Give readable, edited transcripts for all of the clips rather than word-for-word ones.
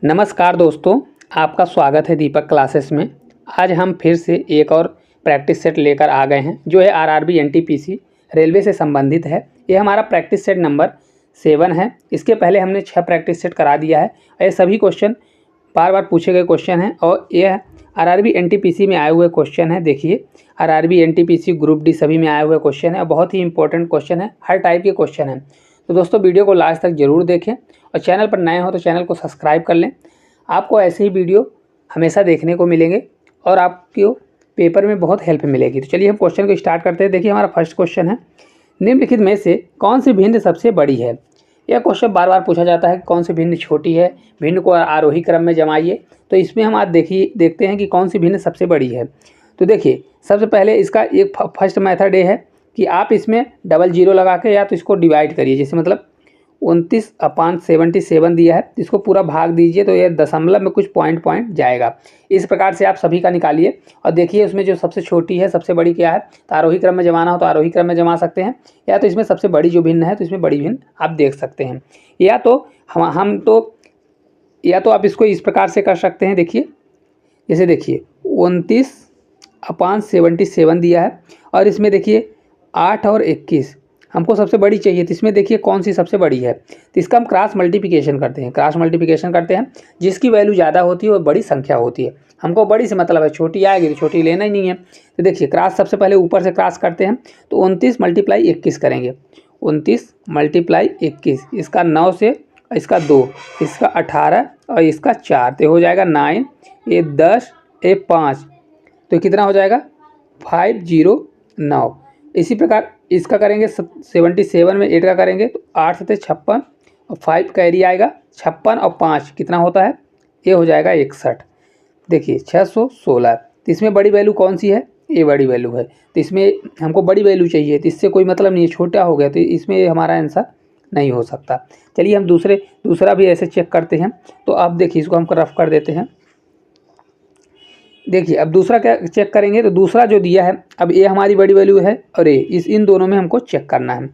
नमस्कार दोस्तों, आपका स्वागत है दीपक क्लासेस में। आज हम फिर से एक और प्रैक्टिस सेट लेकर आ गए हैं जो है आरआरबी एनटीपीसी रेलवे से संबंधित है। ये हमारा प्रैक्टिस सेट नंबर 7 है। इसके पहले हमने 6 प्रैक्टिस सेट करा दिया है। ये सभी क्वेश्चन बार बार पूछे गए क्वेश्चन हैं और यह आरआरबी एनटीपीसी में आए हुए क्वेश्चन है। देखिए, आरआरबी एनटीपीसी ग्रुप डी सभी में आए हुए क्वेश्चन है और बहुत ही इंपॉर्टेंट क्वेश्चन है, हर टाइप के क्वेश्चन हैं। तो दोस्तों वीडियो को लास्ट तक जरूर देखें और चैनल पर नए हो तो चैनल को सब्सक्राइब कर लें। आपको ऐसे ही वीडियो हमेशा देखने को मिलेंगे और आपको पेपर में बहुत हेल्प मिलेगी। तो चलिए हम क्वेश्चन को स्टार्ट करते हैं। देखिए, हमारा फर्स्ट क्वेश्चन है, निम्नलिखित में से कौन सी भिन्न सबसे बड़ी है। यह क्वेश्चन बार बार पूछा जाता है कि कौन सी भिन्न छोटी है, भिन्न को आरोही क्रम में जमाइए। तो इसमें हम आज देखते हैं कि कौन सी भिन्न सबसे बड़ी है। तो देखिए, सबसे पहले इसका एक फर्स्ट मेथड ये है कि आप इसमें डबल जीरो लगा के या तो इसको डिवाइड करिए। जैसे मतलब 29/77 दिया है, इसको पूरा भाग दीजिए तो यह दशमलव में कुछ पॉइंट जाएगा। इस प्रकार से आप सभी का निकालिए और देखिए उसमें जो सबसे छोटी है सबसे बड़ी क्या है। तो आरोही क्रम में जमाना हो तो आरोही क्रम में जमा सकते हैं, या तो इसमें सबसे बड़ी जो भिन्न है तो इसमें बड़ी भिन्न आप देख सकते हैं, या तो आप इसको इस प्रकार से कर सकते हैं। देखिए, जैसे देखिए 29/77 दिया है और इसमें देखिए 8 और 21 हमको सबसे बड़ी चाहिए। तो इसमें देखिए कौन सी सबसे बड़ी है, तो इसका हम क्रॉस मल्टीप्लिकेशन करते हैं। जिसकी वैल्यू ज़्यादा होती है वो बड़ी संख्या होती है। हमको बड़ी से मतलब है, छोटी आएगी तो छोटी लेना ही नहीं है। तो देखिए क्रॉस सबसे पहले ऊपर से क्रॉस करते हैं तो 29 × 21 करेंगे। 29 × 21, इसका 9 से, इसका 2, इसका 18 और इसका 4, तो हो जाएगा 9, ये 10, ये 5, तो कितना हो जाएगा 509। इसी प्रकार इसका करेंगे 77 में 8 का करेंगे तो 8 से 56 और 5 कैरी आएगा, 56 और 5 कितना होता है, ये हो जाएगा 61। देखिए 616। तो इसमें बड़ी वैल्यू कौन सी है, ये बड़ी वैल्यू है। तो इसमें हमको बड़ी वैल्यू चाहिए, तो इससे कोई मतलब नहीं है, छोटा हो गया तो इसमें हमारा आंसर नहीं हो सकता। चलिए हम दूसरा भी ऐसे चेक करते हैं। तो आप देखिए इसको हम रफ कर देते हैं। देखिए अब दूसरा क्या चेक करेंगे, तो दूसरा जो दिया है, अब ये हमारी बड़ी वैल्यू है और ये इन दोनों में हमको चेक करना है।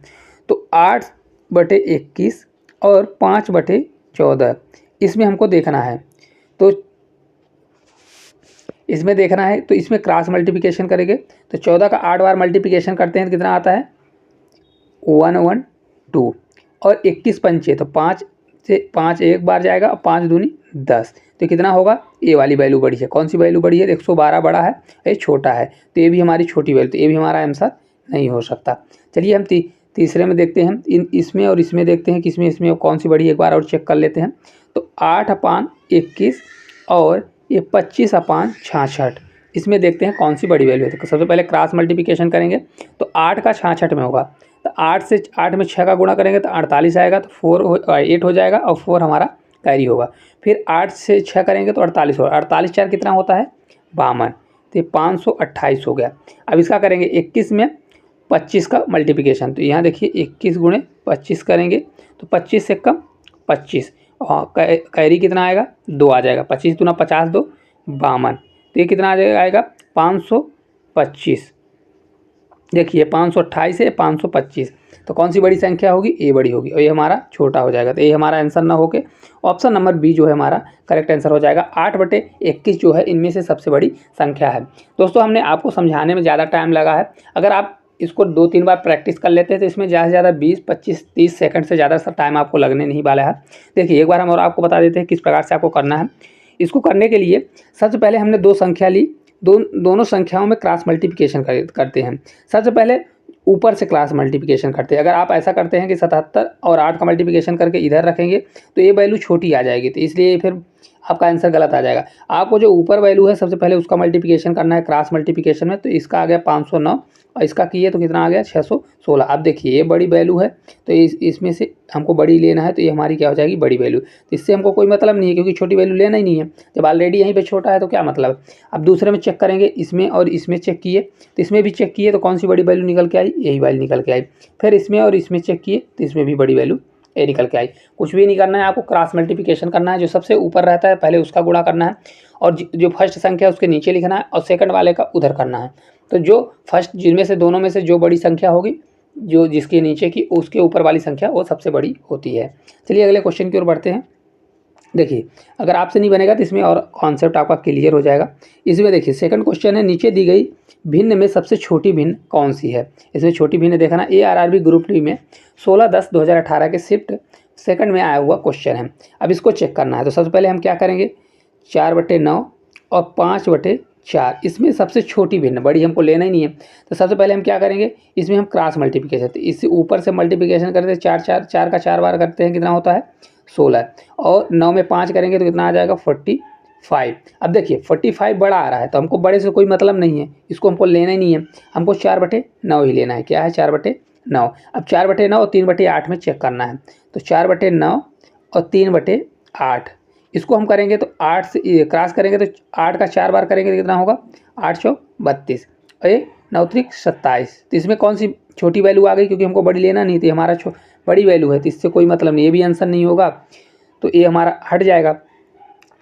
तो 8/21 और 5/14 इसमें हमको देखना है। तो इसमें क्रॉस मल्टीप्लिकेशन करेंगे तो 14 का 8 बार मल्टीप्लिकेशन करते हैं तो कितना आता है 112 और 21 पंचे, तो 5 से 5 एक बार जाएगा और 5 दूनी 10, तो कितना होगा, ये वाली वैल्यू बड़ी है। कौन सी वैल्यू बड़ी है, 112 बड़ा है, ये छोटा है, तो ये भी हमारी छोटी वैल्यू, तो ये भी हमारा आंसर नहीं हो सकता। चलिए हम तीसरे में देखते हैं, इसमें और इसमें देखते हैं कि इसमें कौन सी बड़ी, एक बार और चेक कर लेते हैं। तो 8/21 और ये 25/66, इसमें देखते हैं कौन सी बड़ी वैल्यू है। तो सबसे पहले क्रॉस मल्टीप्लिकेशन करेंगे तो 8 का 66 में होगा, तो 8 में 6 का गुणा करेंगे तो 48 आएगा, तो 8 हो जाएगा और 4 हमारा कैरी होगा। फिर 8 से 6 करेंगे तो 48 होगा, 48 4 कितना होता है 52, तो 528 हो गया। अब इसका करेंगे 21 में 25 का मल्टीप्लिकेशन, तो यहाँ देखिए 21 × 25 करेंगे तो 25 से कम 25, और कैरी कितना आएगा 2 आ जाएगा, 25 दूना 50 2 52, तो ये कितना आ जाएगा 525। देखिए 528 है 525, तो कौन सी बड़ी संख्या होगी, ये बड़ी होगी और ये हमारा छोटा हो जाएगा। तो ये हमारा आंसर ना होके ऑप्शन नंबर बी जो है हमारा करेक्ट आंसर हो जाएगा। 8/21 जो है इनमें से सबसे बड़ी संख्या है। दोस्तों हमने आपको समझाने में ज़्यादा टाइम लगा है, अगर आप इसको 2-3 बार प्रैक्टिस कर लेते हैं तो इसमें ज़्यादा से ज़्यादा 20, 25, 30 सेकंड से ज़्यादा टाइम आपको लगने नहीं वाला है। देखिए एक बार हम और आपको बता देते हैं किस प्रकार से आपको करना है। इसको करने के लिए सबसे पहले हमने 2 संख्या ली, दोनों संख्याओं में क्रॉस मल्टीप्लिकेशन करते हैं। सबसे पहले ऊपर से क्रॉस मल्टीप्लिकेशन करते हैं। अगर आप ऐसा करते हैं कि 77 और 8 का मल्टीप्लिकेशन करके इधर रखेंगे तो ये वैल्यू छोटी आ जाएगी, तो इसलिए फिर आपका आंसर गलत आ जाएगा। आपको जो ऊपर वैल्यू है सबसे पहले उसका मल्टीप्लिकेशन करना है क्रॉस मल्टीप्लिकेशन में, तो इसका आ गया 509 और इसका किए तो कितना आ गया 616। अब देखिए ये बड़ी वैल्यू है तो इसमें से हमको बड़ी लेना है, तो ये हमारी क्या हो जाएगी बड़ी वैल्यू। तो इससे हमको कोई मतलब नहीं है क्योंकि छोटी वैल्यू लेना ही नहीं है, जब ऑलरेडी यहीं पे छोटा है तो क्या मतलब। अब दूसरे में चेक करेंगे, इसमें और इसमें चेक किए तो इसमें भी चेक किए तो कौन सी बड़ी वैल्यू निकल के आई, यही वैल्यू निकल के आई। फिर इसमें और इसमें चेक किए तो इसमें भी बड़ी वैल्यू ये निकल के आई। कुछ भी नहीं करना है, आपको क्रॉस मल्टीप्लिकेशन करना है, जो सबसे ऊपर रहता है पहले उसका गुणा करना है और जो फर्स्ट संख्या है उसके नीचे लिखना है और सेकंड वाले का उधर करना है। तो जो फर्स्ट जिनमें से दोनों में से जो बड़ी संख्या होगी, जो जिसके नीचे की उसके ऊपर वाली संख्या वो सबसे बड़ी होती है। चलिए अगले क्वेश्चन की ओर बढ़ते हैं। देखिए अगर आपसे नहीं बनेगा तो इसमें और कॉन्सेप्ट आपका क्लियर हो जाएगा। इसमें देखिए सेकंड क्वेश्चन है, नीचे दी गई भिन्न में सबसे छोटी भिन्न कौन सी है। इसमें छोटी भिन्न देखना, ARRB ग्रुप डी में 16/10/2018 के शिफ्ट सेकंड में आया हुआ क्वेश्चन है। अब इसको चेक करना है तो सबसे पहले हम क्या करेंगे, 4/9 और 5/4, इसमें सबसे छोटी भिन्न, बड़ी हमको लेना ही नहीं है। तो सबसे पहले हम क्या करेंगे, इसमें हम क्रॉस मल्टीप्लिकेशन, तो इससे ऊपर से मल्टीप्लिकेशन करते हैं, 4 का 4 बार करते हैं, कितना होता है 16, और 9 में 5 करेंगे तो कितना आ जाएगा 45। अब देखिए 45 बड़ा आ रहा है तो हमको बड़े से कोई मतलब नहीं है, इसको हमको लेना ही नहीं है, हमको 4/9 ही लेना है। क्या है 4/9। अब 4/9 और 3/8 में चेक करना है, तो 4/9 और 3/8 इसको हम करेंगे तो 8 से क्रॉस करेंगे तो 8 का 4 बार करेंगे तो कितना होगा 8 चौक 32 और 9 त्रिक 27। तो इसमें कौन सी छोटी वैल्यू आ गई, क्योंकि हमको बड़ी लेना नहीं थी, हमारा बड़ी वैल्यू है तो इससे कोई मतलब नहीं, ये भी आंसर नहीं होगा तो ये हमारा हट जाएगा।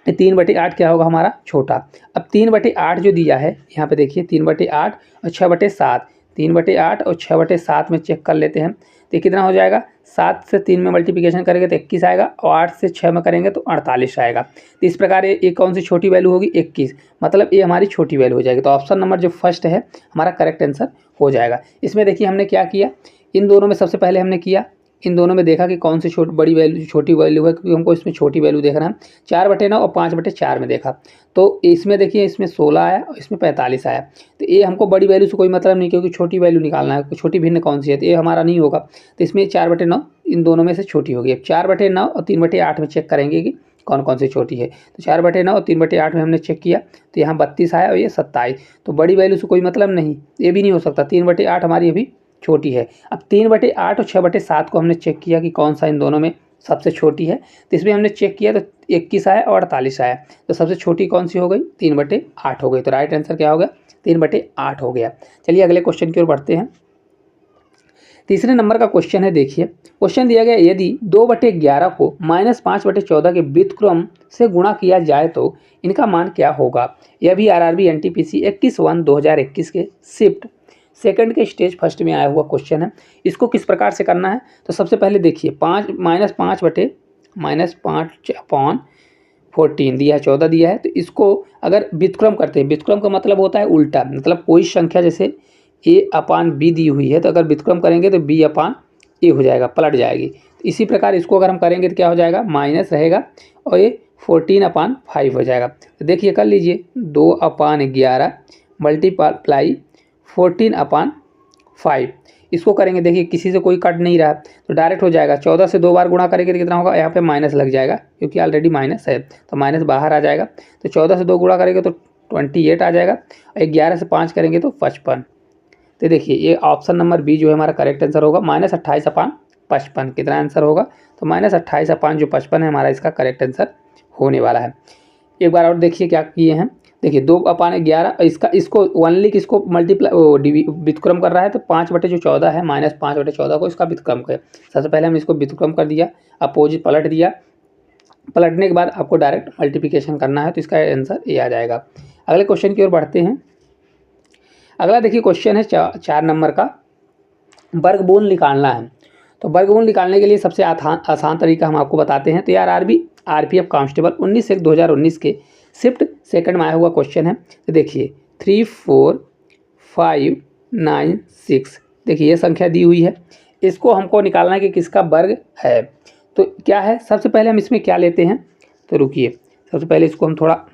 3/8 क्या होगा हमारा छोटा। अब 3/8 जो दिया है यहाँ पे देखिए 3/8 और 6/7, 3/8 और 6/7 में चेक कर लेते हैं तो कितना हो जाएगा, 7 से 3 में मल्टीप्लिकेशन करेंगे तो 21 आएगा और 8 से 6 में करेंगे तो 48 आएगा। तो इस प्रकार ये कौन सी छोटी वैल्यू होगी 21, मतलब ये हमारी छोटी वैल्यू हो जाएगी। तो ऑप्शन नंबर जो फर्स्ट है हमारा करेक्ट आंसर हो जाएगा। इसमें देखिए हमने क्या किया, इन दोनों में सबसे पहले हमने किया, इन दोनों में देखा कि कौन सी बड़ी वैल्यू छोटी वैल्यू है, क्योंकि हमको इसमें छोटी वैल्यू देखना है। 4/9 और 5/4 में देखा तो इसमें देखिए इसमें 16 आया और इसमें 45 आया। तो ये हमको बड़ी वैल्यू से कोई मतलब नहीं, क्योंकि छोटी वैल्यू निकालना है, छोटी भिन्न कौन सी है, तो ये हमारा नहीं होगा। तो इसमें 4/9 इन दोनों में से छोटी होगी। अब 4/9 और 3/8 में चेक करेंगे कि कौन कौन सी छोटी है। तो 4/9 और 3/8 में हमने चेक किया तो यहाँ 32 आया और ये 27, तो बड़ी वैल्यू से कोई मतलब नहीं, ये भी नहीं हो सकता। 3/8 हमारी अभी छोटी है। अब 3/8 और 6/7 को हमने चेक किया कि कौन सा इन दोनों में सबसे छोटी है, तो इसमें हमने चेक किया तो 21 आया और 48 आया। तो सबसे छोटी कौन सी हो गई 3/8 हो गई। तो राइट आंसर क्या हो गया 3/8 हो गया। चलिए अगले क्वेश्चन की ओर बढ़ते हैं। तीसरे नंबर का क्वेश्चन है, देखिए क्वेश्चन दिया गया, यदि 2/11 को -5/14 के व्युत्क्रम से गुणा किया जाए तो इनका मान क्या होगा। यह भी RRB NTPC 21/1/2021 के शिफ्ट सेकंड के स्टेज फर्स्ट में आया हुआ क्वेश्चन है। इसको किस प्रकार से करना है, तो सबसे पहले देखिए 5/14 दिया है, 14 दिया है, तो इसको अगर व्युत्क्रम करते हैं, व्युत्क्रम का मतलब होता है उल्टा, मतलब कोई संख्या जैसे A/B दी हुई है तो अगर व्युत्क्रम करेंगे तो B/A हो जाएगा, पलट जाएगी। तो इसी प्रकार इसको अगर हम करेंगे तो क्या हो जाएगा, माइनस रहेगा और ये 14/5 हो जाएगा। तो देखिए कर लीजिए 2/11 मल्टीप्लाई 14/5, इसको करेंगे, देखिए किसी से कोई कट नहीं रहा तो डायरेक्ट हो जाएगा। 14 से 2 बार गुणा करेंगे तो कितना होगा, यहाँ पे माइनस लग जाएगा क्योंकि ऑलरेडी माइनस है तो माइनस बाहर आ जाएगा। तो 14 से 2 गुणा करेंगे तो 28 आ जाएगा, 11 से 5 करेंगे तो 55। तो देखिए ये ऑप्शन नंबर बी जो है हमारा करेक्ट आंसर होगा, -28/55। कितना आंसर होगा, तो -28/5 जो 55 है हमारा इसका करेक्ट आंसर होने वाला है। एक बार और देखिए क्या किए हैं, देखिए 2/11 इसको ओनली किसको मल्टीप्लाई व्युत्क्रम कर रहा है, तो 5/14 है, -5/14 को इसका व्युत्क्रम कर। सबसे पहले हम इसको व्युत्क्रम कर दिया, अपोजिट पलट दिया, पलटने के बाद आपको डायरेक्ट मल्टीप्लिकेशन करना है तो इसका आंसर ए आ जाएगा। अगले क्वेश्चन की ओर बढ़ते हैं। अगला देखिए क्वेश्चन है 4 नंबर का, वर्गमूल निकालना है। तो वर्गमूल निकालने के लिए सबसे आसान तरीका हम आपको बताते हैं। तो यार RPF कांस्टेबल 19/1/2019 के शिफ्ट सेकंड में आया हुआ क्वेश्चन है। तो देखिए 3 4 5 9 6, देखिए ये संख्या दी हुई है, इसको हमको निकालना है कि किसका वर्ग है। तो क्या है, सबसे पहले हम इसमें क्या लेते हैं, तो रुकिए सबसे पहले इसको हम थोड़ा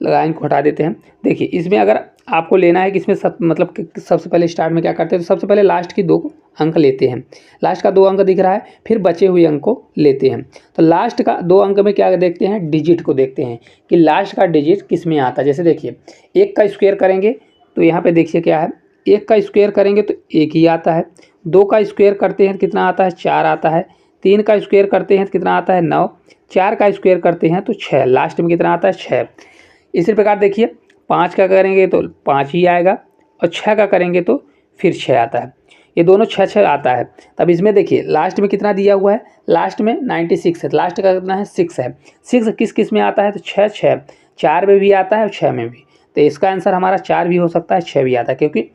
लाइन को हटा देते हैं। देखिए इसमें अगर आपको लेना है कि इसमें सबसे पहले स्टार्ट में क्या करते हैं, तो सबसे पहले लास्ट की 2 अंक लेते हैं। लास्ट का 2 अंक दिख रहा है, फिर बचे हुए अंक को लेते हैं। तो लास्ट का 2 अंक में क्या देखते हैं, डिजिट को देखते हैं कि लास्ट का डिजिट किस में आता है। जैसे देखिए 1 का स्क्वायर करेंगे तो यहाँ पे देखिए क्या है, 1 का स्क्वायर करेंगे तो 1 ही आता है, 2 का स्क्वायर करते हैं कितना आता है 4 आता है, 3 का स्क्वायर करते हैं तो कितना आता है 9, 4 का स्क्वायर करते हैं तो 6, लास्ट में कितना आता है 6। इसी प्रकार देखिए 5 का करेंगे तो 5 ही आएगा और 6 का करेंगे तो फिर 6 आता है, ये दोनों 6 आता है। तब इसमें देखिए लास्ट में कितना दिया हुआ है, लास्ट में 96 है, लास्ट का कितना है 6 है। 6 किस में आता है, तो 6 4 में भी आता है और 6 में भी। तो इसका आंसर हमारा 4 भी हो सकता है, 6 भी आता है, क्योंकि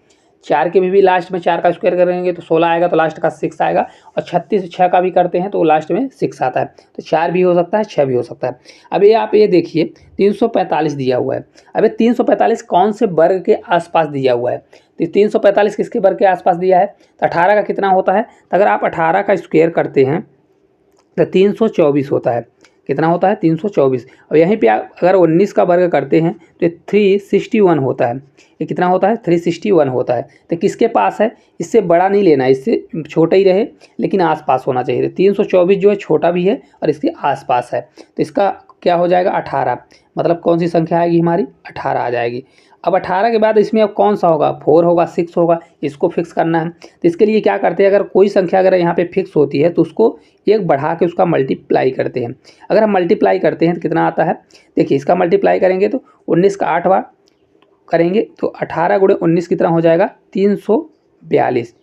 4 के भी लास्ट में 4 का स्क्वायर करेंगे तो 16 आएगा, तो लास्ट का 6 आएगा। और 36 6 का भी करते हैं तो लास्ट में 6 आता है, तो 4 भी हो सकता है, 6 भी हो सकता है। अब ये आप ये देखिए 345 दिया हुआ है। अब ये 345 कौन से वर्ग के आसपास दिया हुआ है? तो 345 किसके वर्ग के आसपास दिया है? तो 18 का कितना होता है? तो अगर आप 18 का स्क्वायर करते हैं तो 324 होता है। कितना होता है? 324। और यहीं पे आप अगर 19 का वर्ग करते हैं तो 361 होता है। ये कितना होता है? 361 होता है। तो किसके पास है? इससे बड़ा नहीं लेना, इससे छोटा ही रहे लेकिन आसपास होना चाहिए। 324 जो है छोटा भी है और इसके आसपास है, तो इसका क्या हो जाएगा? 18। मतलब कौन सी संख्या आएगी हमारी? 18 आ जाएगी। अब 18 के बाद इसमें अब कौन सा होगा? 4 होगा, 6 होगा, इसको फिक्स करना है। तो इसके लिए क्या करते हैं, अगर कोई संख्या अगर यहाँ पे फिक्स होती है तो उसको एक बढ़ा के उसका मल्टीप्लाई करते हैं। अगर हम मल्टीप्लाई करते हैं तो कितना आता है? देखिए इसका मल्टीप्लाई करेंगे तो 19 का 8 बार करेंगे तो 18 गुणे 19 कितना हो जाएगा? 342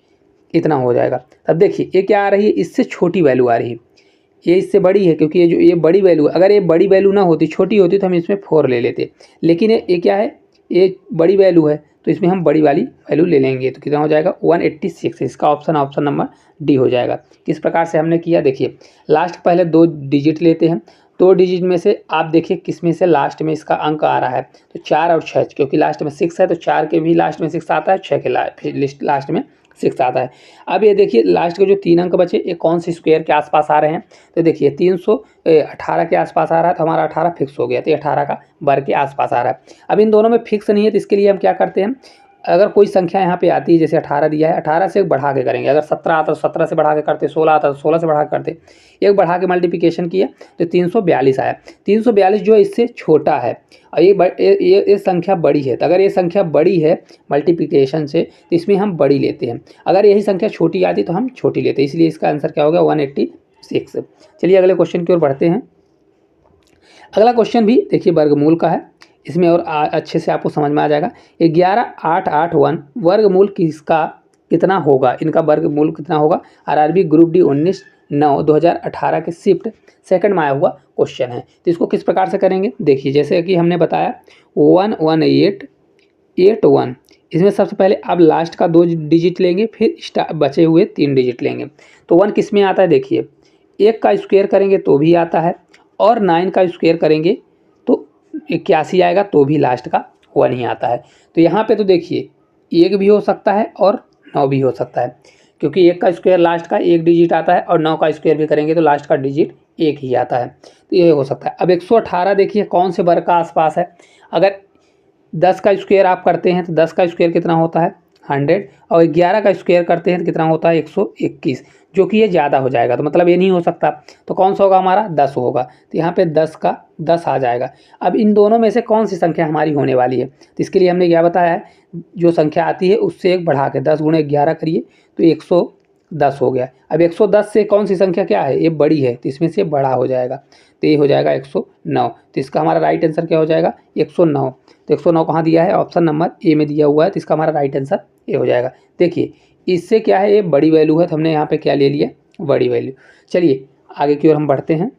इतना हो जाएगा। तब देखिए ये क्या आ रही है? इससे छोटी वैल्यू आ रही है, ये इससे बड़ी है, क्योंकि ये बड़ी वैल्यू, अगर ये बड़ी वैल्यू ना होती, छोटी होती तो हम इसमें 4 ले लेते, लेकिन ये क्या है? ये बड़ी वैल्यू है तो इसमें हम बड़ी वाली वैल्यू ले लेंगे। तो कितना हो जाएगा? 186। इसका ऑप्शन नंबर डी हो जाएगा। किस प्रकार से हमने किया? देखिए लास्ट पहले 2 डिजिट लेते हैं, 2 डिजिट में से आप देखिए किस में से लास्ट में इसका अंक आ रहा है, तो 4 और 6, क्योंकि लास्ट में 6 है तो 4 के भी लास्ट में 6 आता है, 6 के लास्ट में 6 आता है। अब ये देखिए लास्ट के जो 3 अंक बचे ये कौन सी स्क्वायर के आसपास आ रहे हैं? तो देखिए 318 के आसपास आ रहा है, तो हमारा 18 फिक्स हो गया, तो 18 का वर्ग के आसपास आ रहा है। अब इन दोनों में फिक्स नहीं है तो इसके लिए हम क्या करते हैं, अगर कोई संख्या यहाँ पे आती है, जैसे 18 दिया है, 18 से बढ़ा के करेंगे। अगर 17 आता तो 17 से बढ़ा के करते, 16 आता तो 16 से बढ़ा के करते, एक बढ़ा के मल्टीप्लिकेशन किया तो 342 आया। 342 जो है इससे छोटा है और ये संख्या बड़ी है। तो अगर ये संख्या बड़ी है मल्टीप्लिकेशन से तो इसमें हम बड़ी लेते हैं, अगर यही संख्या छोटी आती तो हम छोटी लेते हैं, इसलिए इसका आंसर क्या होगा? 186। चलिए अगले क्वेश्चन की ओर बढ़ते हैं। अगला क्वेश्चन भी देखिए वर्गमूल का है, इसमें और अच्छे से आपको समझ में आ जाएगा। 11881 वर्गमूल किसका कितना होगा? इनका वर्गमूल कितना होगा? आरआरबी ग्रुप डी 19/9/2018 के शिफ्ट सेकंड में आया हुआ क्वेश्चन है। तो इसको किस प्रकार से करेंगे? देखिए जैसे कि हमने बताया 11881, इसमें सबसे पहले आप लास्ट का 2 डिजिट लेंगे, फिर बचे हुए 3 डिजिट लेंगे। तो 1 किस में आता है? देखिए 1 का स्क्वायर करेंगे तो भी आता है, और 9 का स्क्वायर करेंगे तो 81 आएगा, तो भी लास्ट का 1 ही आता है। तो यहाँ पे तो देखिए 1 भी हो सकता है और 9 भी हो सकता है, क्योंकि 1 का स्क्वायर लास्ट का 1 डिजिट आता है और 9 का स्क्वायर भी करेंगे तो लास्ट का डिजिट 1 ही आता है, तो ये हो सकता है। अब 118 देखिए कौन से वर्ग का आसपास है? अगर 10 का स्क्वायर आप करते हैं तो 10 का स्क्वायर कितना होता है? 100, और 11 का स्क्वायर करते हैं तो कितना होता है? 121, जो कि ये ज़्यादा हो जाएगा, तो मतलब ये नहीं हो सकता। तो कौन सा होगा हमारा? 10 होगा, तो यहाँ पे 10 का 10 आ जाएगा। अब इन दोनों में से कौन सी संख्या हमारी होने वाली है? तो इसके लिए हमने क्या बताया है, जो संख्या आती है उससे एक बढ़ा के 10 गुणे 11 करिए तो 110 हो गया। अब 110 से कौन सी संख्या क्या है? ये बड़ी है, तो इसमें से बड़ा हो जाएगा, तो ये हो जाएगा 109। तो इसका हमारा राइट आंसर क्या हो जाएगा? 109। तो 109 कहाँ दिया है? ऑप्शन नंबर ए में दिया हुआ है, तो इसका हमारा राइट आंसर ए हो जाएगा। देखिए इससे क्या है, ये बड़ी वैल्यू है तो हमने यहाँ पे क्या ले लिया? बड़ी वैल्यू। चलिए आगे की ओर हम बढ़ते हैं।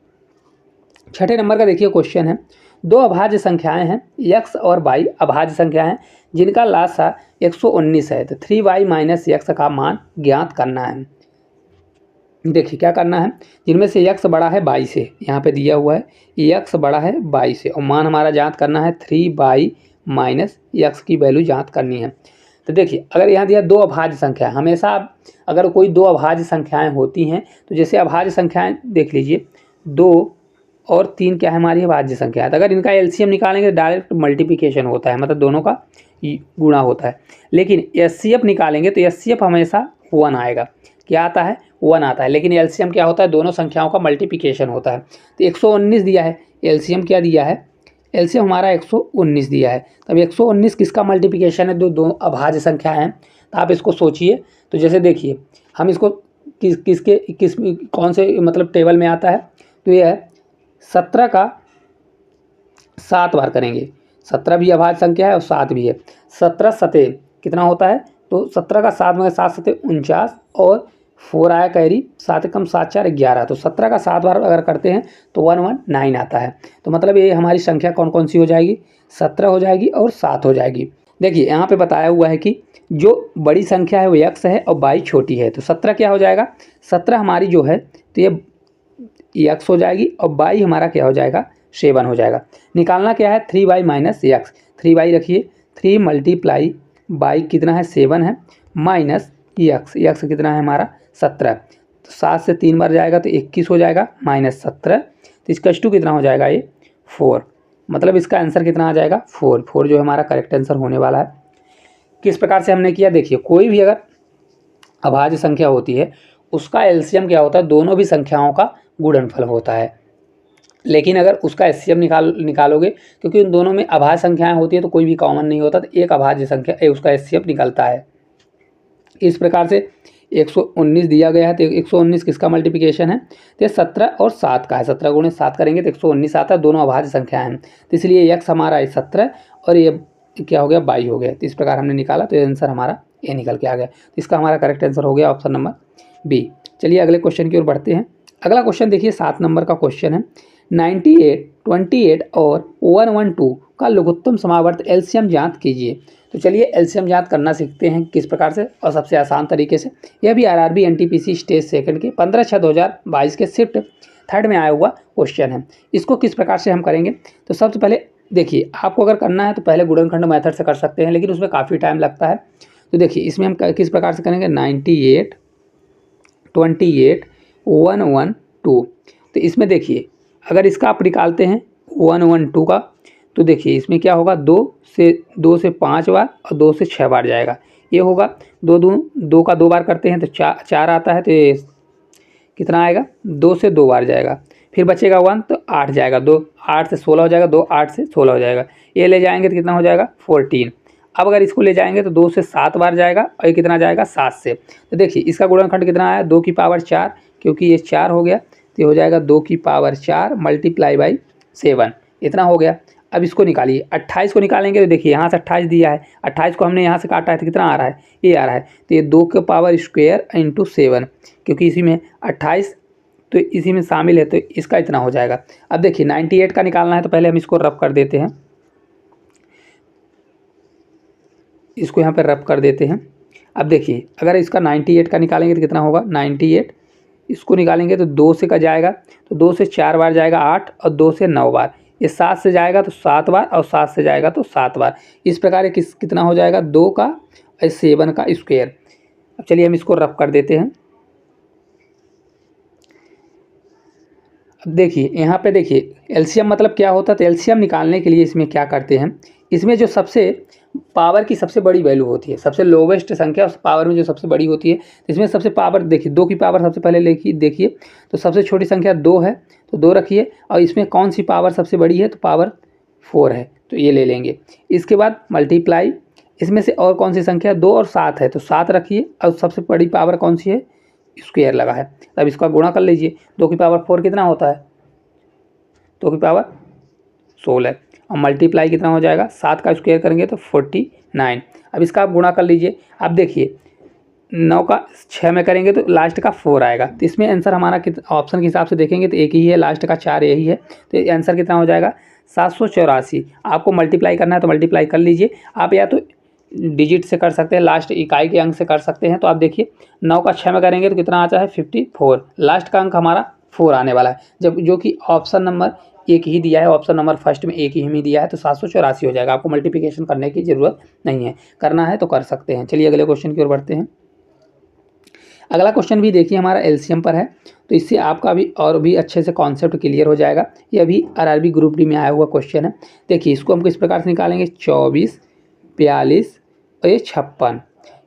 छठे नंबर का देखिए क्वेश्चन है, 2 अभाज्य संख्याएं हैं x और y अभाज्य संख्या हैं जिनका लासा 119 है, तो 3y माइनस x का मान ज्ञात करना है। देखिए क्या करना है, जिनमें से x बड़ा है y से, यहाँ पे दिया हुआ है x बड़ा है y से, और मान हमारा ज्ञात करना है 3y माइनस x की वैल्यू ज्ञात करनी है। तो देखिए अगर यहाँ दिया 2 अभाज्य संख्या, हमेशा अगर कोई 2 अभाज्य संख्याएं होती हैं तो जैसे अभाज्य संख्याएं देख लीजिए 2 और 3 क्या है हमारी अभाज्य संख्या है, तो अगर इनका एलसीएम निकालेंगे डायरेक्ट मल्टीप्लिकेशन होता है, मतलब दोनों का गुणा होता है। लेकिन एचसीएफ निकालेंगे तो एचसीएफ हमेशा 1 आएगा। क्या आता है? 1 आता है। लेकिन एलसीएम क्या होता है? दोनों संख्याओं का मल्टीप्लिकेशन होता है। तो 119 दिया है, एलसीएम क्या दिया है? एलसीएम हमारा 119 दिया है। तब 119 किसका मल्टीप्लिकेशन है? दो अभाज्य संख्या हैं, तो आप इसको सोचिए। तो जैसे देखिए हम इसको किस कौन से मतलब टेबल में आता है, तो ये है 17 का 7 बार करेंगे, 17 भी अभाज्य संख्या है और 7 भी है। 17 सते कितना होता है? तो 17 का 7 में 7 सते 49 और 4 आया कैरी, 7 कम 7 4 11, तो 17 का 7 बार अगर करते हैं तो 119 आता है। तो मतलब ये हमारी संख्या कौन कौन सी हो जाएगी? 17 हो जाएगी और 7 हो जाएगी। देखिए यहाँ पे बताया हुआ है कि जो बड़ी संख्या है वो x है और 22 छोटी है, तो 17 क्या हो जाएगा, 17 हमारी जो है तो ये x हो जाएगी और 22 हमारा क्या हो जाएगा, 7 हो जाएगा। निकालना क्या है, 3y माइनस एक्स, 3y रखिए, 3 मल्टीप्लाई बाई कितना है 7 है माइनस एक्स कितना है हमारा 17, तो 7 से 3 बार जाएगा तो 21 हो जाएगा माइनस 17, तो इसका टू कितना हो जाएगा ये 4, मतलब इसका आंसर कितना आ जाएगा 4 जो हमारा करेक्ट आंसर होने वाला है। किस प्रकार से हमने किया, देखिए कोई भी अगर अभाज्य संख्या होती है उसका एलसीएम क्या होता है, दोनों भी संख्याओं का गुणनफल होता है, लेकिन अगर उसका एचसीएफ निकालोगे, क्योंकि उन दोनों में अभाज्य संख्याएं होती है तो कोई भी कॉमन नहीं होता, तो एक अभाज्य संख्या उसका एचसीएफ निकलता है। इस प्रकार से 119 दिया गया है, तो 119 किसका मल्टीप्लिकेशन है, तो 17 और 7 का है, 17 गुणे 7 करेंगे तो 119 आता है, दोनों अभाज्य संख्या हैं, तो इसलिए x हमारा 17 और ये क्या हो गया 22 हो गया, तो इस प्रकार हमने निकाला, तो आंसर हमारा ये निकल के आ गया, तो इसका हमारा करेक्ट आंसर हो गया ऑप्शन नंबर बी। चलिए अगले क्वेश्चन की ओर बढ़ते हैं। अगला क्वेश्चन देखिए 7 नंबर का क्वेश्चन है, 98, 28 और 112 का लघुत्तम समावर्त एलसीएम ज्ञात कीजिए। तो चलिए एलसीएम ज्ञात करना सीखते हैं किस प्रकार से, और सबसे आसान तरीके से। यह भी आरआरबी एनटीपीसी स्टेज सेकंड के 15/6/2022 के शिफ्ट 3rd में आया हुआ क्वेश्चन है। इसको किस प्रकार से हम करेंगे, तो सबसे पहले देखिए आपको अगर करना है तो पहले गुणनखंड मेथड से कर सकते हैं, लेकिन उसमें काफ़ी टाइम लगता है। तो देखिए इसमें हम किस प्रकार से करेंगे, 98, 28, 112, तो इसमें देखिए अगर इसका आप निकालते हैं 112 का, तो देखिए इसमें क्या होगा, 2 से 5 बार और 2 से 6 बार जाएगा, ये होगा 2 का 2 बार करते हैं तो 4 आता है, तो ये कितना आएगा, 2 से 2 बार जाएगा, फिर बचेगा 1 तो 8 जाएगा, 2 8 से 16 हो जाएगा, 2 8 से 16 हो जाएगा, ये ले जाएंगे तो कितना हो जाएगा 14। अब अगर इसको ले जाएंगे तो 2 से 7 बार जाएगा और ये कितना जाएगा 7 से, तो देखिए इसका गुणनखंड कितना आया, 2 की पावर 4, क्योंकि ये 4 हो गया तो ये हो जाएगा 2 की पावर 4 मल्टीप्लाई बाई 7, इतना हो गया। अब इसको निकालिए, 28 को निकालेंगे तो देखिए यहाँ से 28 दिया है, 28 को हमने यहाँ से काटा है तो कितना आ रहा है, ये आ रहा है, तो ये 2 के पावर स्क्वायर इंटू 7, क्योंकि इसी में 28 तो इसी में शामिल है, तो इसका इतना हो जाएगा। अब देखिए 98 का निकालना है तो पहले हम इसको रब कर देते हैं, इसको यहाँ पर रब कर देते हैं। अब देखिए अगर इसका 98 का निकालेंगे तो कितना होगा, 98 इसको निकालेंगे तो 2 से का जाएगा तो 2 से 4 बार जाएगा 8 और 2 से 9 बार, ये 7 से जाएगा तो 7 बार और 7 से जाएगा तो 7 बार, इस प्रकार ये कितना हो जाएगा 2 का और 7 का स्क्वायर। अब चलिए हम इसको रब कर देते हैं। अब देखिए यहाँ पे देखिए एलसीएम मतलब क्या होता है, तो एलसीएम निकालने के लिए इसमें क्या करते हैं, इसमें जो सबसे पावर की सबसे बड़ी वैल्यू होती है, सबसे लोवेस्ट संख्या उस पावर में जो सबसे बड़ी होती है, तो इसमें सबसे पावर देखिए 2 की पावर सबसे पहले लेखिए, देखिए तो सबसे छोटी संख्या 2 है तो 2 रखिए, और इसमें कौन सी पावर सबसे बड़ी है, तो पावर 4 है तो ये ले लेंगे। इसके बाद मल्टीप्लाई, इसमें से और कौन सी संख्या 2 और 7 है तो 7 रखिए, और सबसे बड़ी पावर कौन सी है, स्क्वायर लगा है, अब इसका गुणा कर लीजिए, 2 की पावर 4 कितना होता है, 2 की पावर 16, और मल्टीप्लाई कितना हो जाएगा, 7 का स्क्वायर करेंगे तो 49। अब इसका आप गुणा कर लीजिए, अब देखिए 9 का 6 में करेंगे तो लास्ट का 4 आएगा, तो इसमें आंसर हमारा ऑप्शन के हिसाब से देखेंगे तो एक ही है, लास्ट का 4 यही है, तो आंसर कितना हो जाएगा 784। आपको मल्टीप्लाई करना है तो मल्टीप्लाई कर लीजिए, आप या तो डिजिट से कर सकते हैं, लास्ट इकाई के अंक से कर सकते हैं। तो आप देखिए 9 का 6 में करेंगे तो कितना आता है 54, लास्ट का अंक हमारा 4 आने वाला है, जब जो कि ऑप्शन नंबर एक ही दिया है, ऑप्शन नंबर फर्स्ट में एक ही दिया है, तो 784 हो जाएगा। आपको मल्टीप्लिकेशन करने की ज़रूरत नहीं है, करना है तो कर सकते हैं। चलिए अगले क्वेश्चन की ओर बढ़ते हैं। अगला क्वेश्चन भी देखिए हमारा एलसीएम पर है, तो इससे आपका भी और भी अच्छे से कॉन्सेप्ट क्लियर हो जाएगा। ये अभी आरआरबी ग्रुप डी में आया हुआ क्वेश्चन है। देखिए इसको हम किस प्रकार से निकालेंगे, 24, 42 और ये 56,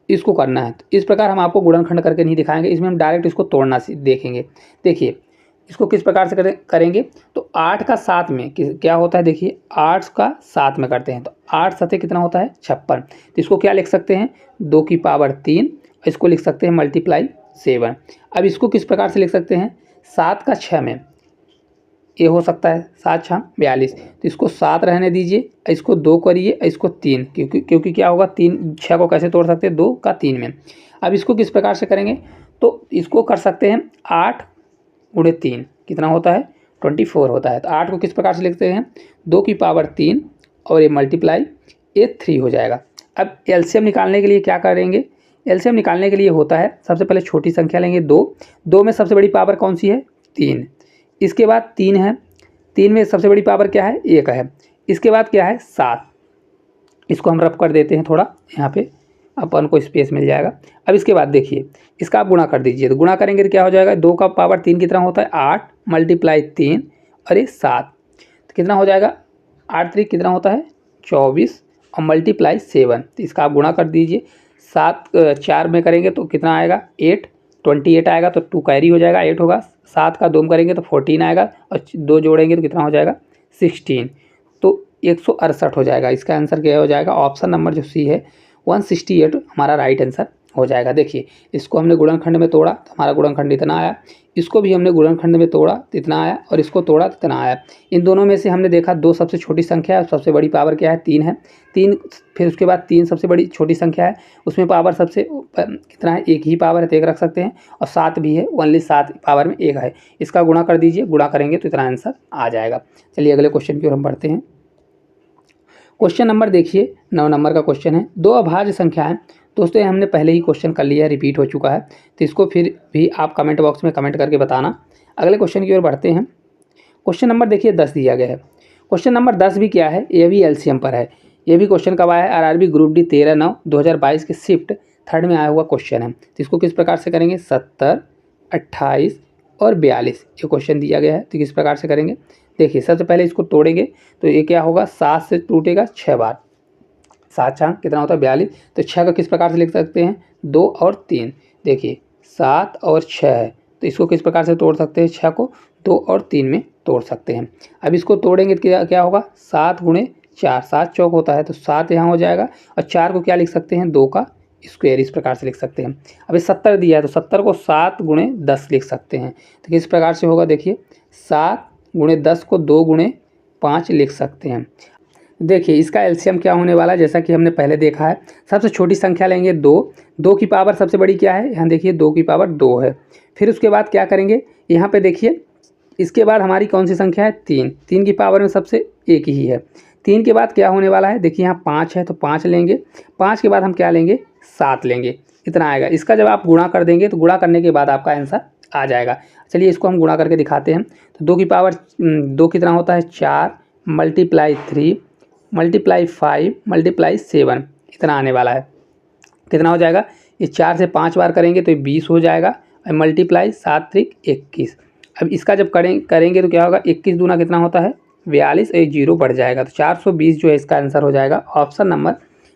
इसको करना है। तो इस प्रकार हम आपको गुणनखंड करके नहीं दिखाएंगे, इसमें हम डायरेक्ट इसको तोड़ना देखेंगे। देखिए इसको किस प्रकार से करेंगे, तो 8 का 7 में क्या होता है, देखिए 8 का 7 में करते हैं तो 8 सतह कितना होता है 56, तो इसको क्या लिख सकते हैं 2 की पावर 3, इसको लिख सकते हैं मल्टीप्लाई 7। अब इसको किस प्रकार से लिख सकते हैं, 7 का 6 में ये हो सकता है 7 6 42, तो इसको 7 रहने दीजिए, इसको 2 करिए, इसको 3, क्योंकि क्या होगा 3 6 को कैसे तोड़ सकते हैं 2 का 3 में। अब इसको किस प्रकार से करेंगे, तो इसको कर सकते हैं 8 गुणे 3 कितना होता है 24 होता है। तो 8 को किस प्रकार से लिखते हैं 2 की पावर 3 और ये मल्टीप्लाई ये 3 हो जाएगा। अब एलसीएम निकालने के लिए क्या करेंगे, एलसीएम निकालने के लिए होता है सबसे पहले छोटी संख्या लेंगे 2, 2 में सबसे बड़ी पावर कौन सी है 3, इसके बाद 3 है, 3 में सबसे बड़ी पावर क्या है 1 है, इसके बाद क्या है 7, इसको हम रफ कर देते हैं थोड़ा, यहाँ पे अपन को स्पेस मिल जाएगा। अब इसके बाद देखिए इसका आप गुणा कर दीजिए, तो गुणा करेंगे तो क्या हो जाएगा 2 का पावर 3 कितना होता है 8 मल्टीप्लाई 3 और ये 7, तो कितना हो जाएगा 8 3 कितना होता है 24 और मल्टीप्लाई 7, तो इसका आप गुणा कर दीजिए। 7 4 में करेंगे तो कितना आएगा 8 28 आएगा, तो 2 कैरी हो जाएगा 8 होगा। 7 का 2 में करेंगे तो 14 आएगा और 2 जोड़ेंगे तो कितना हो जाएगा 16, तो 168 हो जाएगा। इसका आंसर क्या हो जाएगा ऑप्शन नंबर जो सी है 168 हमारा राइट आंसर हो जाएगा। देखिए इसको हमने गुणनखंड में तोड़ा तो हमारा गुणनखंड इतना आया, इसको भी हमने गुणनखंड में तोड़ा तो इतना आया और इसको तोड़ा तो इतना आया। इन दोनों में से हमने देखा 2 सबसे छोटी संख्या है, सबसे बड़ी पावर क्या है 3 है, 3 फिर उसके बाद 3 सबसे बड़ी छोटी संख्या है, उसमें पावर सबसे कितना है 1 ही पावर है तो 1 रख सकते हैं, और 7 भी है, ओनली 7 पावर में 1 है। इसका गुणा कर दीजिए, गुणा करेंगे तो इतना आंसर आ जाएगा। चलिए अगले क्वेश्चन की ओर हम बढ़ते हैं। क्वेश्चन नंबर देखिए 9 नंबर का क्वेश्चन है, 2 अभाज्य संख्याएं। दोस्तों ये हमने पहले ही क्वेश्चन कर लिया है, रिपीट हो चुका है, तो इसको फिर भी आप कमेंट बॉक्स में कमेंट करके बताना। अगले क्वेश्चन की ओर बढ़ते हैं। क्वेश्चन नंबर देखिए 10 दिया गया है। क्वेश्चन नंबर 10 भी क्या है, ये भी एलसीएम पर है। ये भी क्वेश्चन कब आया है, आरआरबी ग्रुप डी 13/9/2022 के शिफ्ट 3rd में आया हुआ क्वेश्चन है। तो इसको किस प्रकार से करेंगे 70 28 और 42 ये क्वेश्चन दिया गया है, तो किस प्रकार से करेंगे देखिए। सबसे पहले इसको तोड़ेंगे तो ये क्या होगा 7 से टूटेगा 6 बार, 7 छांग कितना होता है 42, तो 6 का किस प्रकार से लिख सकते हैं 2 और 3, देखिए 7 और 6 है तो इसको किस प्रकार से तोड़ सकते हैं 6 को 2 और 3 में तोड़ सकते हैं। अब इसको तोड़ेंगे तो क्या होगा 7 गुणे 4, 7 चौक होता है तो 7 यहाँ हो जाएगा, और 4 को क्या लिख सकते हैं 2 का स्क्वायर, इस प्रकार से लिख सकते हैं। अभी 70 दिया है तो 70 को 7 गुणे 10 लिख सकते हैं, तो किस प्रकार से होगा देखिए 7 गुणे 10 को 2 गुणे 5 लिख सकते हैं। देखिए इसका एलसीएम क्या होने वाला है, जैसा कि हमने पहले देखा है सबसे छोटी संख्या लेंगे 2, 2 की पावर सबसे बड़ी क्या है यहाँ देखिए 2 की पावर 2 है। फिर उसके बाद क्या करेंगे यहाँ पे देखिए, इसके बाद हमारी कौन सी संख्या है 3, 3 की पावर में सबसे एक ही है। 3 के बाद क्या होने वाला है देखिए यहाँ 5 है तो 5 लेंगे, 5 के बाद हम क्या लेंगे 7 लेंगे, इतना आएगा। इसका जब आप गुणा कर देंगे तो गुणा करने के बाद आपका आंसर आ जाएगा। चलिए इसको हम गुणा करके दिखाते हैं। तो 2 की पावर 2 कितना होता है 4 मल्टीप्लाई 3 मल्टीप्लाई 5 मल्टीप्लाई 7, इतना आने वाला है। कितना हो जाएगा ये 4 से 5 बार करेंगे तो ये 20 हो जाएगा, और मल्टीप्लाई 7 3 21। अब इसका जब करेंगे तो क्या होगा 21 दूना कितना होता है 42, एक जीरो बढ़ जाएगा, तो 420 जो है इसका आंसर हो जाएगा। ऑप्शन नंबर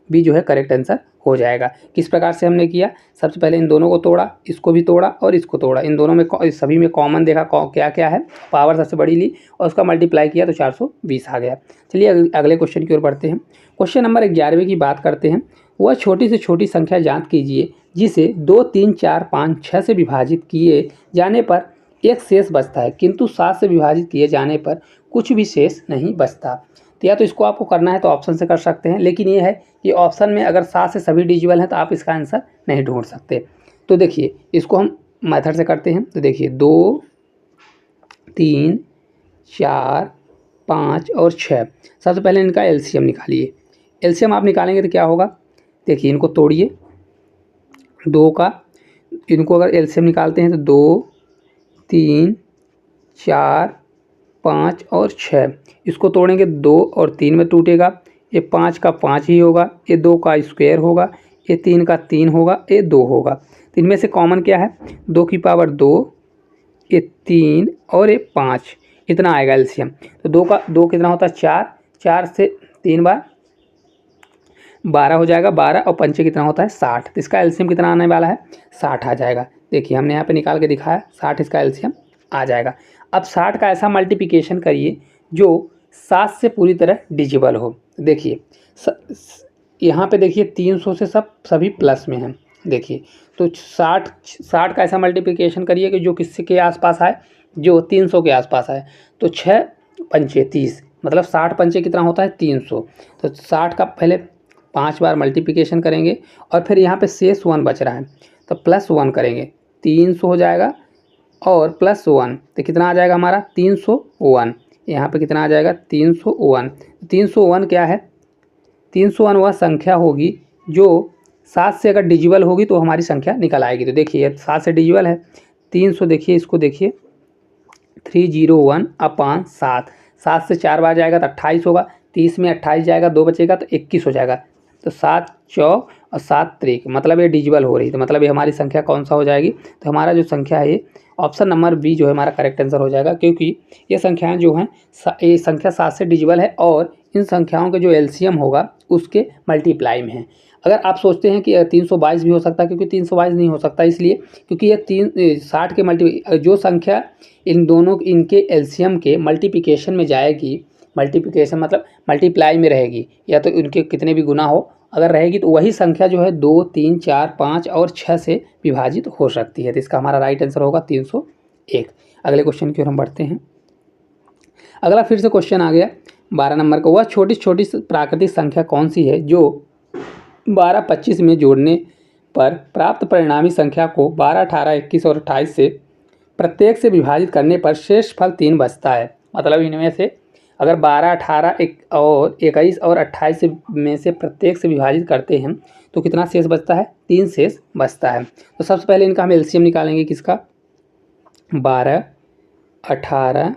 बी जो है करेक्ट आंसर हो जाएगा। किस प्रकार से हमने किया, सबसे पहले इन दोनों को तोड़ा, इसको भी तोड़ा और इसको तोड़ा, इन दोनों में सभी में कॉमन देखा क्या क्या है, पावर सबसे बड़ी ली और उसका मल्टीप्लाई किया तो 420 आ गया। चलिए अगले क्वेश्चन की ओर बढ़ते हैं। क्वेश्चन नंबर 11वें की बात करते हैं। वह छोटी से छोटी संख्या ज्ञात कीजिए जिसे 2 3 4 5 6 से विभाजित किए जाने पर एक शेष बचता है, किंतु 7 से विभाजित किए जाने पर कुछ भी शेष नहीं बचता। तो या तो इसको आपको करना है तो ऑप्शन से कर सकते हैं, लेकिन ये है कि ऑप्शन में अगर 7 से सभी डिजिबल हैं तो आप इसका आंसर नहीं ढूंढ सकते। तो देखिए इसको हम मेथड से करते हैं। तो देखिए 2 3 4 5 और 6, सबसे पहले इनका एलसीएम निकालिए। एलसीएम आप निकालेंगे तो क्या होगा देखिए, इनको तोड़िए 2 का, इनको अगर एलसीएम निकालते हैं तो 2 3 4 5 और 6, इसको तोड़ेंगे 2 और 3 में टूटेगा, ये 5 का 5 ही होगा, ये 2 का स्क्वायर होगा, ये 3 का 3 होगा, ये 2 होगा। तो इनमें से कॉमन क्या है 2 की पावर 2, ये 3 और ये 5, इतना आएगा एलसीएम। तो 2 का 2 कितना होता है 4, 4 से 3 बार 12 हो जाएगा, 12 और 5 कितना होता है 60, तो इसका एलसीएम कितना आने वाला है 60 आ जाएगा। देखिए हमने यहाँ पे निकाल के दिखाया 60 इसका एलसीएम आ जाएगा। अब 60 का ऐसा मल्टीप्लिकेशन करिए जो 7 से पूरी तरह डिजिबल हो। देखिए यहाँ पे देखिए 300 से सभी प्लस में हैं, देखिए तो 60 का ऐसा मल्टीप्लिकेशन करिए कि जो किससे के आसपास आए, जो 300 के आसपास आए। तो 6 पंचे 30, मतलब 60 पंचे कितना होता है 300। तो 60 का पहले 5 बार मल्टीप्लिकेशन करेंगे और फिर यहाँ पे शेष 1 बच रहा है तो +1 करेंगे, 300 हो जाएगा और +1 तो कितना आ जाएगा हमारा 301। यहाँ पे कितना आ जाएगा 301। 301 क्या है 301 वह संख्या होगी जो 7 से अगर डिजिबल होगी तो हमारी संख्या निकल आएगी। तो देखिए 7 से डिजिबल है 300, देखिए इसको देखिए 301/7, 7 से 4 बार जाएगा तो 28 होगा, 30 में 28 जाएगा, 2 बचेगा तो 21 हो जाएगा। तो 7 चौक और 7 त्रिक, मतलब ये डिजिबल हो रही, तो मतलब ये हमारी संख्या कौन सा हो जाएगी, तो हमारा जो संख्या है ये ऑप्शन नंबर बी जो है हमारा करेक्ट आंसर हो जाएगा, क्योंकि ये संख्याएं जो हैं ये संख्या 7 से डिजिबल है और इन संख्याओं के जो एलसीएम होगा उसके मल्टीप्लाई में है। अगर आप सोचते हैं कि 322 भी हो सकता है, क्योंकि 322 नहीं हो सकता इसलिए क्योंकि ये 60 के जो संख्या इन दोनों इनके एलसीएम के मल्टीप्लिकेशन में जाएगी, मल्टीप्लिकेशन मतलब मल्टीप्लाई में रहेगी, या तो इनके कितने भी गुना हो अगर रहेगी तो वही संख्या जो है 2, 3, 4, 5 और 6 से विभाजित हो सकती है। तो इसका हमारा राइट आंसर होगा 301। अगले क्वेश्चन की ओर हम बढ़ते हैं। अगला फिर से क्वेश्चन आ गया 12 नंबर का, वह छोटी छोटी प्राकृतिक संख्या कौन सी है जो 12, 25 में जोड़ने पर प्राप्त परिणामी संख्या को 12, 18, 21 और 28 से प्रत्येक से विभाजित करने पर शेष फल 3 बचता है। मतलब इनमें से अगर 12, 18, 21 और 28 में से प्रत्येक से विभाजित करते हैं तो कितना शेष बचता है, 3 शेष बचता है। तो सबसे पहले इनका हम एलसीएम निकालेंगे, किसका, 12, 18,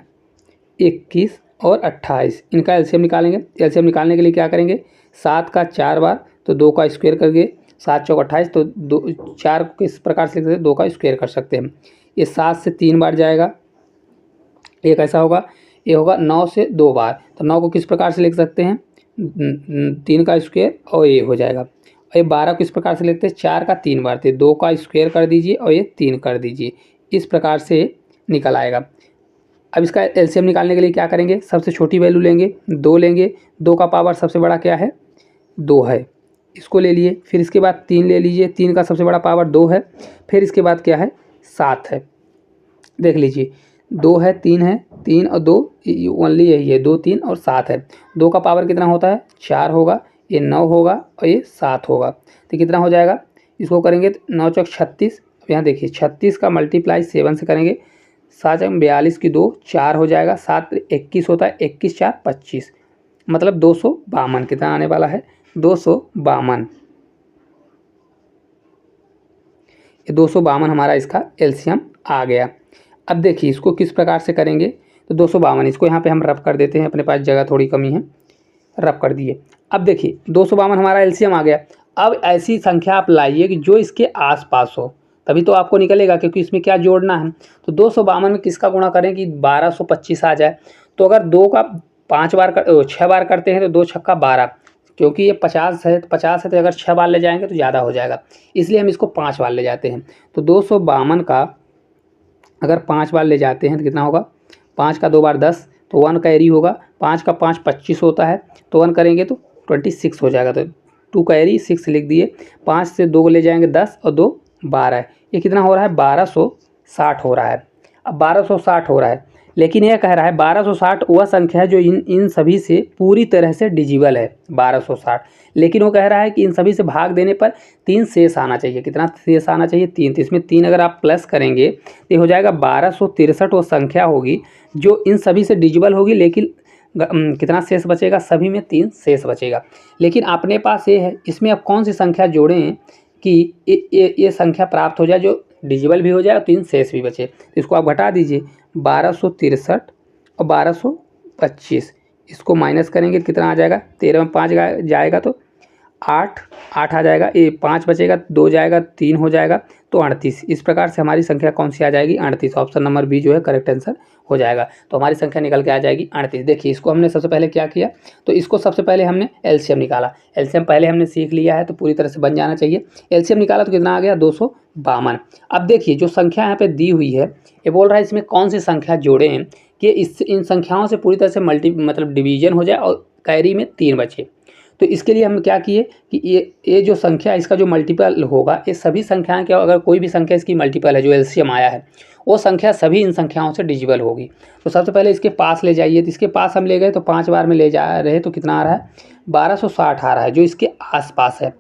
21 और 28, इनका एलसीएम निकालेंगे। एलसीएम निकालने के लिए क्या करेंगे, 7 का 4 बार तो 2 का स्क्वायर करके 7 चौक 28, तो 4 को किस प्रकार से लिख सकते हैं, 2 का स्क्वायर कर सकते हैं। ये 7 से 3 बार जाएगा, ये कैसा होगा, ये होगा 9 से 2 बार, तो 9 को किस प्रकार से लिख सकते हैं, 3 का स्क्वायर और ये हो जाएगा। और ये 12 किस प्रकार से लिखते हैं, 4 का 3 बार थे, 2 का स्क्वायर कर दीजिए और ये 3 कर दीजिए, इस प्रकार से निकल आएगा। अब इसका एलसीएम निकालने के लिए क्या करेंगे, सबसे छोटी वैल्यू लेंगे, 2 लेंगे, 2 का पावर सबसे बड़ा क्या है, 2 है, इसको ले लिए। फिर इसके बाद 3 ले लीजिए, 3 का सबसे बड़ा पावर 2 है। फिर इसके बाद क्या है, 7 है, देख लीजिए 2 है, 3 है, 3 और 2 ओनली यही है, 2, 3 और 7 है। 2 का पावर कितना होता है, 4 होगा, ये 9 होगा और ये 7 होगा, तो कितना हो जाएगा, इसको करेंगे तो 9 चौक 36, यहाँ देखिए 36 का मल्टीप्लाई 7 से करेंगे, 7 चौक 42 की 2 4 हो जाएगा, 7 21 होता है, 21 4 25, मतलब 252 कितना आने वाला है, 252। ये 252 हमारा इसका एलसीएम आ गया। अब देखिए इसको किस प्रकार से करेंगे, तो 252 इसको यहाँ पे हम रफ कर देते हैं, अपने पास जगह थोड़ी कमी है, रफ कर दिए। अब देखिए 252 हमारा एलसीएम आ गया। अब ऐसी संख्या आप लाइए कि जो इसके आसपास हो, तभी तो आपको निकलेगा, क्योंकि इसमें क्या जोड़ना है। तो 252 में किसका गुणा करें कि 1225 आ जाए। तो अगर 2 का 6 बार करते हैं तो 2 छक्का 12, क्योंकि ये 50 है, 50 है तो अगर 6 बार ले जाएंगे तो ज़्यादा हो जाएगा, इसलिए हम इसको 5 बार ले जाते हैं। तो 252 का अगर 5 बार ले जाते हैं तो कितना होगा, 5 का 2 बार 10, तो 1 कैरी होगा, 5 का 5 25 होता है, तो 1 करेंगे तो 26 हो जाएगा, तो 2 कैरी 6 लिख दिए। 5 से 2 ले जाएंगे 10 और 2 12, ये कितना हो रहा है, 1260 हो रहा है। अब 1260 हो रहा है, लेकिन यह कह रहा है 1260 वह संख्या है जो इन सभी से पूरी तरह से डिजिबल है 1260, लेकिन वो कह रहा है कि इन सभी से भाग देने पर 3 शेष आना चाहिए। कितना शेष आना चाहिए, 3। तो इसमें 3 अगर आप प्लस करेंगे तो हो जाएगा 1263 वो संख्या होगी जो इन सभी से डिजिबल होगी, लेकिन कितना शेष बचेगा, सभी में 3 शेष बचेगा। लेकिन अपने पास ये है, इसमें आप कौन सी संख्या जोड़ें कि ये संख्या प्राप्त हो जाए जो डिजिबल भी हो जाए और 3 शेष भी बचे। तो इसको आप घटा दीजिए, 1263 और 1225, इसको माइनस करेंगे तो कितना आ जाएगा, 13 में 5 जाएगा तो 8 आ जाएगा, ये 5 बचेगा, 2 जाएगा, 3 हो जाएगा, तो 38। इस प्रकार से हमारी संख्या कौन सी आ जाएगी, 38। ऑप्शन नंबर बी जो है करेक्ट आंसर हो जाएगा। तो हमारी संख्या निकल के आ जाएगी 38। देखिए इसको हमने सबसे पहले क्या किया, तो इसको सबसे पहले हमने एलसीएम निकाला। एलसीएम पहले हमने सीख लिया है तो पूरी तरह से बन जाना चाहिए। एलसीएम निकाला तो कितना आ गया, 252। अब देखिए जो संख्या यहाँ पे दी हुई है, ये बोल रहा है इसमें कौन सी संख्या जोड़ें कि इन संख्याओं से पूरी तरह से मतलब डिवीजन हो जाए और कैरी में 3 बचे। तो इसके लिए हम क्या किए कि ये जो संख्या इसका जो मल्टीपल होगा, ये सभी संख्याएं क्या, अगर कोई भी संख्या इसकी मल्टीपल है जो एलसीएम आया है, वो संख्या सभी इन संख्याओं से डिजिबल होगी। तो सबसे पहले इसके पास ले जाइए, तो इसके पास हम ले गए तो 5 बार में ले जा रहे तो कितना आ रहा है, 1260 आ रहा है जो इसके आसपास है।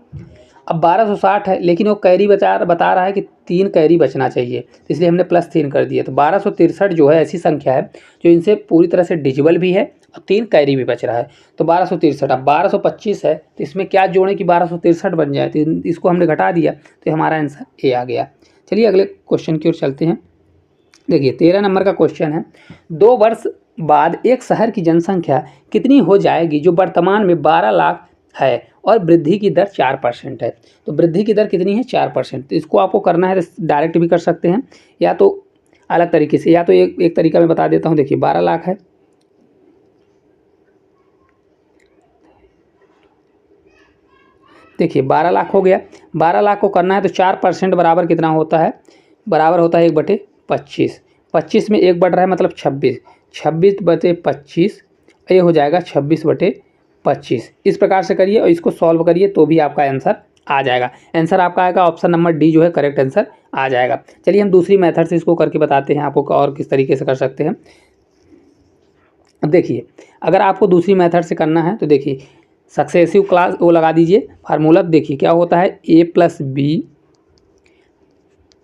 अब 1260 है, लेकिन वो कैरी बता रहा है कि 3 कैरी बचना चाहिए, तो इसलिए हमने +3 कर दिया। तो 1263 जो है ऐसी संख्या है जो इनसे पूरी तरह से डिजिबल भी है और 3 कैरी भी बच रहा है। तो 1263, अब 1225 है तो इसमें क्या जोड़ें कि 1263 बन जाए, तो इसको हमने घटा दिया तो हमारा आंसर ए आ गया। चलिए अगले क्वेश्चन की ओर चलते हैं। देखिए 13 नंबर का क्वेश्चन है, 2 वर्ष बाद एक शहर की जनसंख्या कितनी हो जाएगी जो वर्तमान में 12 लाख है और वृद्धि की दर 4% है। तो वृद्धि की दर कितनी है? 4%। तो इसको आपको करना है तो डायरेक्ट भी कर सकते हैं या तो अलग तरीके से, या तो एक तरीका मैं बता देता हूँ। देखिए 12 लाख है, देखिए 12 लाख हो गया। 12 लाख को करना है तो 4% बराबर कितना होता है? बराबर होता है 1/25। 25 में 1 बढ़ रहा है मतलब 26, 26/25 ये हो जाएगा 26/25। इस प्रकार से करिए और इसको सॉल्व करिए तो भी आपका आंसर आ जाएगा। आंसर आपका आएगा ऑप्शन नंबर डी जो है करेक्ट आंसर आ जाएगा। चलिए हम दूसरी मेथड से इसको करके बताते हैं आपको और किस तरीके से कर सकते हैं। अब देखिए अगर आपको दूसरी मेथड से करना है तो देखिए सक्सेसिव क्लास वो लगा दीजिए फार्मूला। देखिए क्या होता है, a+b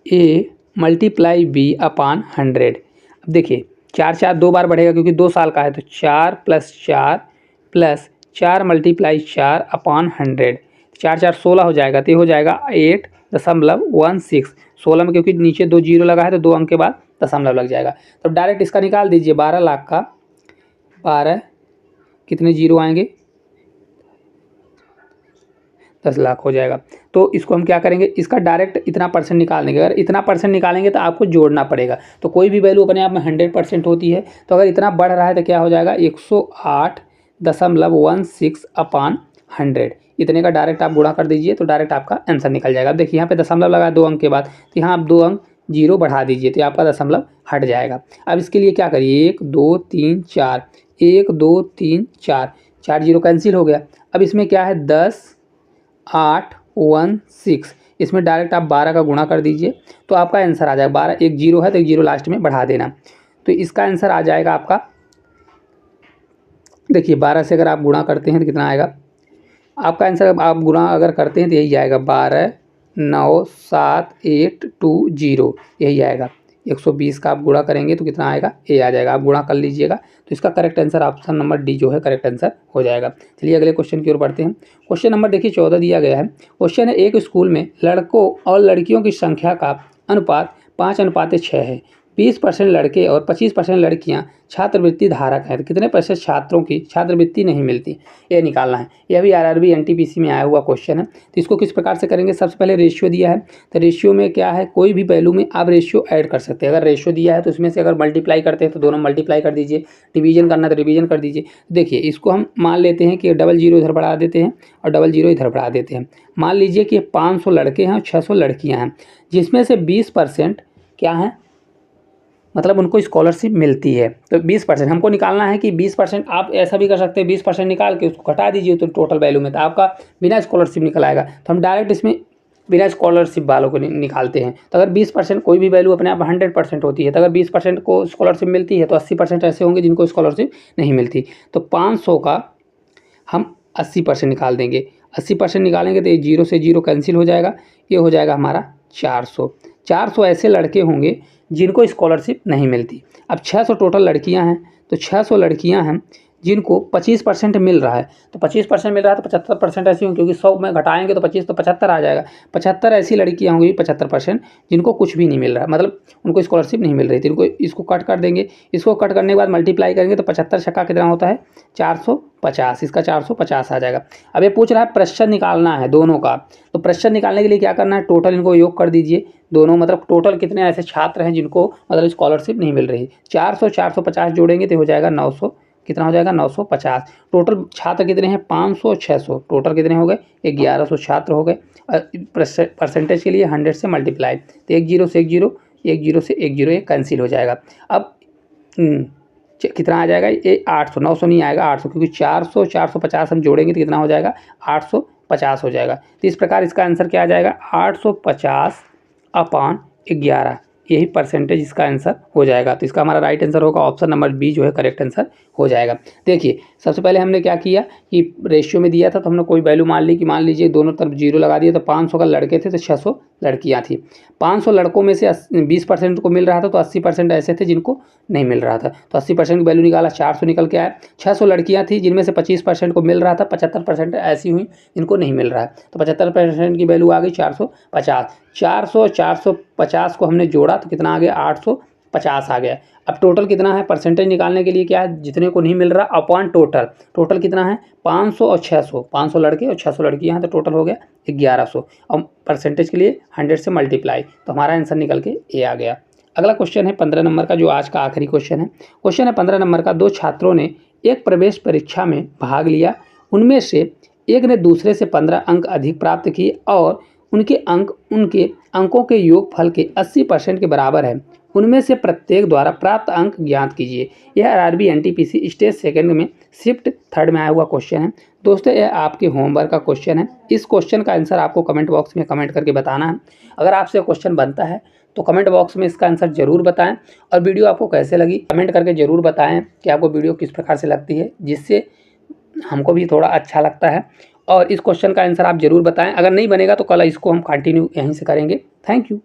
a मल्टीप्लाई b अपान 100। अब देखिए 4 2 बार बढ़ेगा क्योंकि 2 साल का है, तो 4 + 4 मल्टीप्लाई 4 अपान 100, 4 4 16 हो जाएगा। तो ये हो जाएगा 8.16। 16 में क्योंकि नीचे 2 जीरो लगा है तो 2 अंक के बाद दशमलव लग जाएगा। तो डायरेक्ट इसका निकाल दीजिए। 12 लाख का 12 कितने जीरो आएंगे? 10 लाख हो जाएगा। तो इसको हम क्या करेंगे, इसका डायरेक्ट इतना परसेंट निकाल देंगे। अगर इतना परसेंट निकालेंगे तो आपको जोड़ना पड़ेगा। तो कोई भी वैल्यू अपने आप में 100% होती है, तो अगर इतना बढ़ रहा है तो क्या हो जाएगा 108.16 अपान 100। इतने का डायरेक्ट आप गुणा कर दीजिए तो डायरेक्ट आपका आंसर निकल जाएगा। अब देखिए यहाँ पे दशमलव लगा 2 अंक के बाद, तो यहाँ आप 2 अंक जीरो बढ़ा दीजिए तो आपका दशमलव हट जाएगा। अब इसके लिए क्या करिए, 1 2 3 4, 1 2 3 4, 4 जीरो कैंसिल हो गया। अब इसमें क्या है 10 8 1 6, इसमें डायरेक्ट आप 12 का गुणा कर दीजिए तो आपका आंसर आ जाएगा 12। एक जीरो है तो एक जीरो लास्ट में बढ़ा देना, तो इसका आंसर आ जाएगा आपका। देखिए 12 से अगर आप गुणा करते हैं तो कितना आएगा आपका आंसर? आप गुणा अगर करते हैं तो यही आएगा 12 9 7 8 2 0, यही आएगा। 120 का आप गुणा करेंगे तो कितना आएगा? ए आ जाएगा। आप गुणा कर लीजिएगा तो इसका correct answer option number D जो है करेक्ट आंसर हो जाएगा। चलिए अगले क्वेश्चन की ओर बढ़ते हैं। क्वेश्चन नंबर देखिए 14 दिया गया है। क्वेश्चन है, एक स्कूल में लड़कों और लड़कियों की संख्या का अनुपात 5:6 है। 20% लड़के और 25% लड़कियां छात्रवृत्ति धारक हैं, तो कितने प्रतिशत छात्रों की छात्रवृत्ति नहीं मिलती, ये निकालना है। यह भी आरआरबी एनटीपीसी में आया हुआ क्वेश्चन है। तो इसको किस प्रकार से करेंगे, सबसे पहले रेशियो दिया है, तो रेशियो में क्या है, कोई भी वैल्यू में आप रेशियो ऐड कर सकते हैं। अगर रेशियो दिया है तो उसमें से अगर मल्टीप्लाई करते हैं तो दोनों मल्टीप्लाई कर दीजिए, डिवीजन करना है तो डिवीजन कर दीजिए। देखिए इसको हम मान लेते हैं कि डबल जीरो इधर बढ़ा देते हैं और डबल जीरो इधर बढ़ा देते हैं। मान लीजिए कि 500 लड़के हैं और 600 लड़कियाँ हैं, जिसमें से 20% क्या हैं, मतलब उनको स्कॉलरशिप मिलती है। तो 20% हमको निकालना है कि 20%, आप ऐसा भी कर सकते हैं 20% निकाल के उसको घटा दीजिए तो टोटल वैल्यू में, तो आपका बिना स्कॉलरशिप निकल आएगा। तो हम डायरेक्ट इसमें बिना स्कॉलरशिप वालों को निकालते हैं। तो अगर 20% कोई भी वैल्यू अपने आप 100% होती है, तो अगर 20% को स्कॉलरशिप मिलती है तो 80% ऐसे होंगे जिनको स्कॉलरशिप नहीं मिलती। तो 500 का हम 80% निकाल देंगे। 80% निकालेंगे तो ये जीरो से जीरो कैंसिल हो जाएगा, ये हो जाएगा हमारा 400। 400 ऐसे लड़के होंगे जिनको स्कॉलरशिप नहीं मिलती। अब 600 टोटल लड़कियां हैं, तो 600 लड़कियां हैं जिनको 25% मिल रहा है। तो 25% मिल रहा है तो 75% ऐसी होंगी, क्योंकि 100 में घटाएंगे तो 25 तो 75 आ जाएगा। 75 ऐसी लड़कियां होंगी 75% जिनको कुछ भी नहीं मिल रहा है, मतलब उनको स्कॉलरशिप नहीं मिल रही थी। इनको इसको कट कर देंगे, इसको कट करने के बाद मल्टीप्लाई करेंगे तो 75 छक्का कितना होता है 450, इसका 450 आ जाएगा। अब ये पूछ रहा है प्रतिशत निकालना है दोनों का, तो प्रतिशत निकालने के लिए क्या करना है, टोटल इनको योग कर दीजिए दोनों, मतलब टोटल कितने ऐसे छात्र हैं जिनको मतलब स्कॉलरशिप नहीं मिल रही। 400 450 जोड़ेंगे तो हो जाएगा 900, कितना हो जाएगा 950। टोटल छात्र कितने हैं 500 600, टोटल कितने हो गए 1100 छात्र हो गए। परसेंटेज के लिए 100 से मल्टीप्लाई, तो एक जीरो से एक जीरो, एक जीरो से एक जीरो, ये कैंसिल हो जाएगा। अब कितना आ जाएगा ये 800, 900 नहीं आएगा 800, क्योंकि 400 450 हम जोड़ेंगे तो कितना हो जाएगा 850 हो जाएगा। तो इस प्रकार इसका आंसर क्या आ जाएगा 850 अपान 11, यही परसेंटेज इसका आंसर हो जाएगा। तो इसका हमारा राइट आंसर होगा ऑप्शन नंबर बी जो है करेक्ट आंसर हो जाएगा। देखिए सबसे पहले हमने क्या किया कि रेशियो में दिया था तो हमने कोई वैल्यू मान ली कि मान लीजिए दोनों तरफ जीरो लगा दिया। तो 500 का लड़के थे तो 600 लड़कियां थी। 500 लड़कों में से 20% को मिल रहा था तो 80% ऐसे थे जिनको नहीं मिल रहा था। तो 80% की वैल्यू निकाला, 400 निकल के आया। 600 लड़कियां थी जिनमें से 25% को मिल रहा था, 75% ऐसी हुई जिनको नहीं मिल रहा है। तो 75% की वैल्यू आ गई 450। 450 को हमने जोड़ा तो कितना आ गया 850 आ गया। अब टोटल कितना है परसेंटेज निकालने के लिए क्या है, जितने को नहीं मिल रहा अपॉन टोटल। टोटल कितना है 500 और 600, 500 लड़के और 600 लड़कियां, तो टोटल हो गया 1100। अब परसेंटेज के लिए 100 से मल्टीप्लाई, तो हमारा आंसर निकल के ए आ गया। अगला क्वेश्चन है 15 नंबर का, जो आज का आखिरी क्वेश्चन है। क्वेश्चन है 15 नंबर का, दो छात्रों ने एक प्रवेश परीक्षा में भाग लिया। उनमें से एक ने दूसरे से 15 अंक अधिक प्राप्त किए और उनके अंकों के योगफल के 80% के बराबर है। उनमें से प्रत्येक द्वारा प्राप्त अंक ज्ञात कीजिए। यह आरआरबी एनटीपीसी स्टेज सेकंड में शिफ्ट थर्ड में आया हुआ क्वेश्चन है। दोस्तों यह आपके होमवर्क का क्वेश्चन है। इस क्वेश्चन का आंसर आपको कमेंट बॉक्स में कमेंट करके बताना है। अगर आपसे क्वेश्चन बनता है तो कमेंट बॉक्स में इसका आंसर जरूर बताएं। और वीडियो आपको कैसे लगी कमेंट करके जरूर बताएं कि आपको वीडियो किस प्रकार से लगती है, जिससे हमको भी थोड़ा अच्छा लगता है। और इस क्वेश्चन का आंसर आप जरूर बताएं। अगर नहीं बनेगा तो कल इसको हम कंटिन्यू यहीं से करेंगे। Thank you.